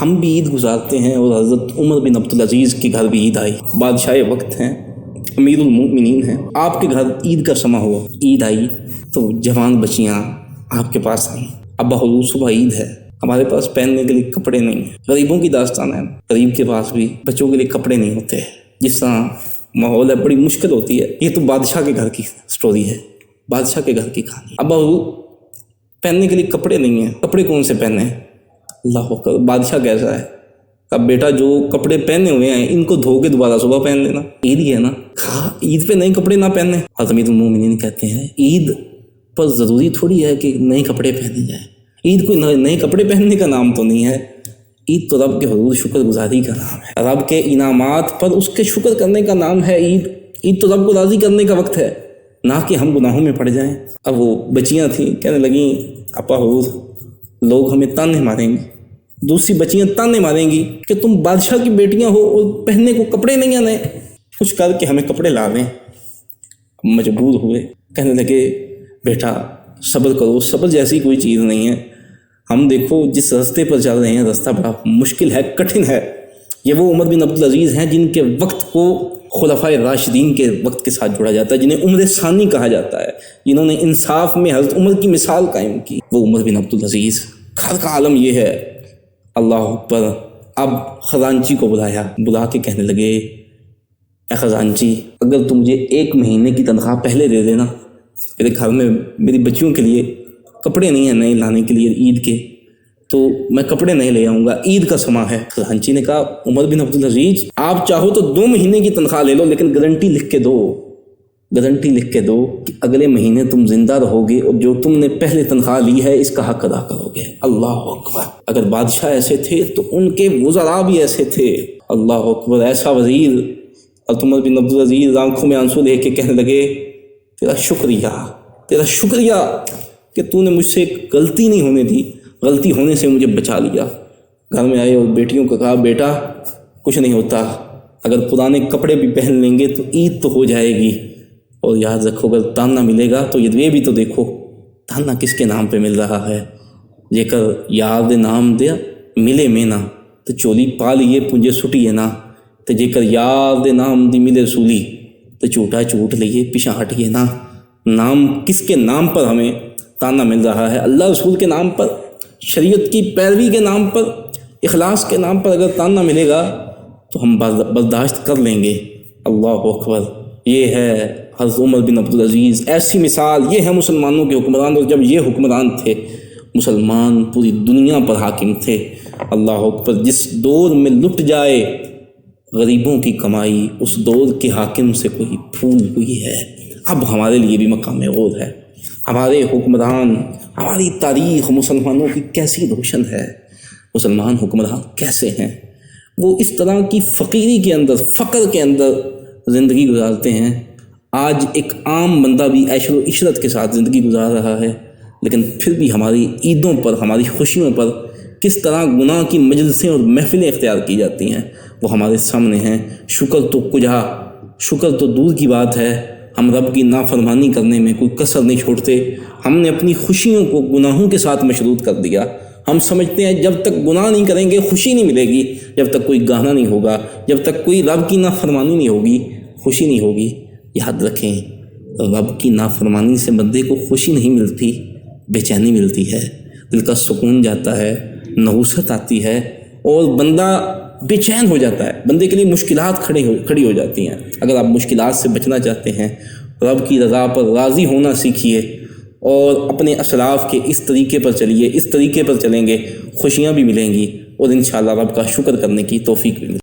ہم بھی عید گزارتے ہیں اور حضرت عمر بن عبدالعزیز کے گھر بھی عید آئی، بادشاہ وقت ہیں، امیر المؤمنین ہیں، آپ کے گھر عید کا سما ہوا، عید آئی تو جوان بچیاں آپ کے پاس آئیں، ابا حضور صبح عید ہے، ہمارے پاس پہننے کے لیے کپڑے نہیں ہیں۔ غریبوں کی داستان ہے، غریب کے پاس بھی بچوں کے لیے کپڑے نہیں ہوتے، جس طرح ماحول ہے بڑی مشکل ہوتی ہے۔ یہ تو بادشاہ کے گھر کی سٹوری ہے، بادشاہ کے گھر کی کہانی۔ ابا حضور پہننے کے لیے کپڑے نہیں ہیں، کپڑے کون سے پہنے ہیں؟ اللہ اکبر، بادشاہ کیسا ہے؟ اب بیٹا جو کپڑے پہنے ہوئے ہیں ان کو دھو کے دوبارہ صبح پہن لینا، عید ہی ہے نا، عید پہ نئے کپڑے نہ پہننے۔ حضرت امیر المومنین کہتے ہیں عید پر ضروری تھوڑی ہے کہ نئے کپڑے پہنے جائیں، عید کوئی نئے کپڑے پہننے کا نام تو نہیں ہے، عید تو رب کے حضور شکر گزاری کا نام ہے، رب کے انعامات پر اس کے شکر کرنے کا نام ہے عید۔ عید تو رب کو راضی کرنے کا وقت ہے، نہ کہ ہم گناہوں میں پڑ جائیں۔ اب وہ بچیاں تھیں، کہنے لگیں ابا حضور لوگ ہمیں تانے ماریں گے، دوسری بچیاں تانے ماریں گی کہ تم بادشاہ کی بیٹیاں ہو اور پہننے کو کپڑے نہیں آنے، کچھ کر کے ہمیں کپڑے لا دیں۔ مجبور ہوئے، کہنے لگے بیٹا صبر کرو، صبر جیسی کوئی چیز نہیں ہے، ہم دیکھو جس راستے پر چل رہے ہیں راستہ بڑا مشکل ہے، کٹھن ہے۔ یہ وہ عمر بن عبدالعزیز ہیں جن کے وقت کو خلفائے راشدین کے وقت کے ساتھ جوڑا جاتا ہے، جنہیں عمر ثانی کہا جاتا ہے، جنہوں نے انصاف میں حضرت عمر کی مثال قائم کی، وہ عمر بن عبدالعزیز۔ گھر کا عالم یہ ہے، اللہ اکبر۔ اب خزانچی کو بلا کے کہنے لگے اے خزانچی، اگر تم مجھے 1 مہینے کی تنخواہ پہلے دے دینا، میرے گھر میں میری بچیوں کے لیے کپڑے نہیں ہیں نئے لانے کے لیے عید کے، تو میں کپڑے نہیں لے آؤں گا، عید کا سما ہے۔ خزانچی نے کہا عمر بن عبدالعزیز آپ چاہو تو 2 مہینے کی تنخواہ لے لو، لیکن گارنٹی لکھ کے دو کہ اگلے مہینے تم زندہ رہو گے اور جو تم نے پہلے تنخواہ لی ہے اس کا حق ادا کرو گے۔ اللہ اکبر، اگر بادشاہ ایسے تھے تو ان کے وزراء بھی ایسے تھے۔ اللہ اکبر، ایسا وزیر۔ عمر بن عبدالعزیز آنکھوں میں آنسو لے کے کہنے لگے تیرا شکریہ کہ تو نے مجھ سے ایک غلطی نہیں ہونے دی، غلطی ہونے سے مجھے بچا لیا۔ گھر میں آئے اور بیٹیوں کو کہا بیٹا کچھ نہیں ہوتا، اگر پرانے کپڑے بھی پہن لیں گے تو عید تو ہو جائے گی، اور یاد رکھو اگر تانا ملے گا تو یہ بھی تو دیکھو تانا کس کے نام پہ مل رہا ہے۔ جے کر یار دے نام دیا ملے میں نہ، تو چولی پا لیے پونجے سٹیے نہ، تو جے کر یار دے نام دی ملے رسولی، تو جھوٹا جھوٹ لیے پیچھا ہٹیے نہ۔ نام کس کے نام پر ہمیں تانا مل رہا ہے؟ اللہ رسول کے نام پر، شریعت کی پیروی کے نام پر، اخلاص کے نام پر اگر تانا ملے گا تو ہم برداشت کر لیں گے۔ اللہ اکبر، یہ ہے حضرت عمر بن عبدالعزیز، ایسی مثال۔ یہ ہے مسلمانوں کے حکمران، اور جب یہ حکمران تھے مسلمان پوری دنیا پر حاکم تھے۔ اللہ اکبر، جس دور میں لٹ جائے غریبوں کی کمائی، اس دور کے حاکم سے کوئی پھول ہوئی ہے۔ اب ہمارے لیے بھی مقام غور ہے، ہمارے حکمران، ہماری تاریخ مسلمانوں کی کیسی روشن ہے، مسلمان حکمران کیسے ہیں، وہ اس طرح کی فقیری کے اندر، فقر کے اندر زندگی گزارتے ہیں۔ آج ایک عام بندہ بھی عیش و عشرت کے ساتھ زندگی گزار رہا ہے، لیکن پھر بھی ہماری عیدوں پر، ہماری خوشیوں پر کس طرح گناہ کی مجلسیں اور محفلیں اختیار کی جاتی ہیں وہ ہمارے سامنے ہیں۔ شکر تو دور کی بات ہے، ہم رب کی نافرمانی کرنے میں کوئی کسر نہیں چھوڑتے۔ ہم نے اپنی خوشیوں کو گناہوں کے ساتھ مشروط کر دیا۔ ہم سمجھتے ہیں جب تک گناہ نہیں کریں گے خوشی نہیں ملے گی، جب تک کوئی گانا نہیں ہوگا، جب تک کوئی رب کی نافرمانی نہیں ہوگی خوشی نہیں ہوگی۔ یاد رکھیں، رب کی نافرمانی سے بندے کو خوشی نہیں ملتی، بے چینی ملتی ہے، دل کا سکون جاتا ہے، نحوست آتی ہے، اور بندہ بے چین ہو جاتا ہے، بندے کے لیے مشکلات کھڑی ہو جاتی ہیں۔ اگر آپ مشکلات سے بچنا چاہتے ہیں، رب کی رضا پر راضی ہونا سیکھیے، اور اپنے اسلاف کے اس طریقے پر چلیے، اس طریقے پر چلیں گے خوشیاں بھی ملیں گی، اور انشاءاللہ رب کا شکر کرنے کی توفیق بھی ملے گی۔